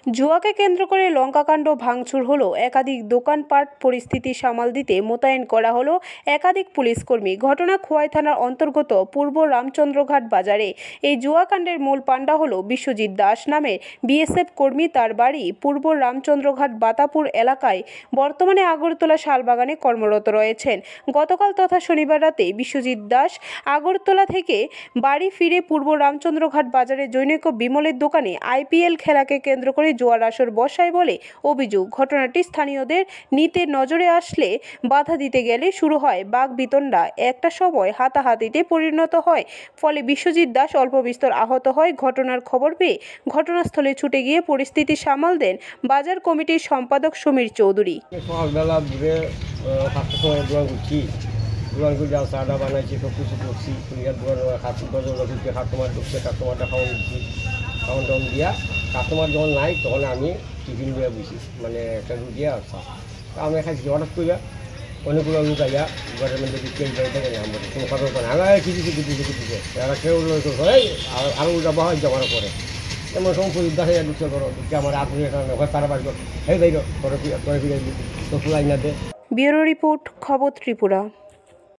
জুয়াকে কেন্দ্র করে লঙ্কাকাণ্ড ভাঙচুর হলো, একাধিক দোকানপাট, পরিস্থিতি সামাল দিতে মোতায়েন করা হলো একাধিক পুলিশকর্মী। ঘটনা খোয়াই থানার অন্তর্গত পূর্ব রামচন্দ্রঘাট বাজারে। এই জুয়াকাণ্ডের মূল পাণ্ডা হলো বিশ্বজিৎ দাস নামের বিএসএফ কর্মী। তার বাড়ি পূর্ব রামচন্দ্রঘাট বাতাপুর এলাকায়, বর্তমানে আগরতলা শালবাগানে কর্মরত রয়েছেন। গতকাল তথা শনিবার রাতে বিশ্বজিৎ দাস আগরতলা থেকে বাড়ি ফিরে পূর্ব রামচন্দ্রঘাট বাজারে জনৈক বিমলের দোকানে আইপিএল খেলাকে কেন্দ্র করে জুয়ার আসর বসায় বলে অভিযোগ। ঘটনাটি স্থানীয়দের নিতে নজরে আসলে বাধা দিতে গেলে শুরু হয় বাকবিতণ্ডা। একটা সময় হাতাহাতিতে পরিণত হয়, ফলে বিশ্বজিৎ দাস অল্প বিস্তর আহত হয়। ঘটনার খবর পেয়ে ঘটনাস্থলে ছুটে গিয়ে পরিস্থিতি সামাল দেন বাজার কমিটির সম্পাদক সমীর চৌধুরী। সকালবেলা ঘুরে 5টার সময় দোকান করছি, দোকান করে চাটা বানাইছি, সব কিছু করছি। দোকান দরজা ঢুকছে, কাস্টমার ঢুকছে, কাস্টমারটা খাওয়ান দিচ্ছি। খাওয়ান টাউন দিয়া কাস্টমার যখন নাই তখন আমি টিফিন দিয়ে বুঝি, মানে একটা রুটি আর চা। আমি খাইছি হঠাৎ করে অনেকগুলো লোক আইয়া ঘরের মধ্যে বিক্রি থাকে না, আমাদের কোনো কথা করে আমি কিছু এরা কেউ আরও উল্টা বাহার যাওয়ার পরে এমন সময় দাসে ঢুকছে করো ঢুকছে আমার আপনি হয় তারা বাড়ি এই বাইর করে ফিরে তো ফুলাই না দে। ব্যুরো রিপোর্ট, খবর ত্রিপুরা।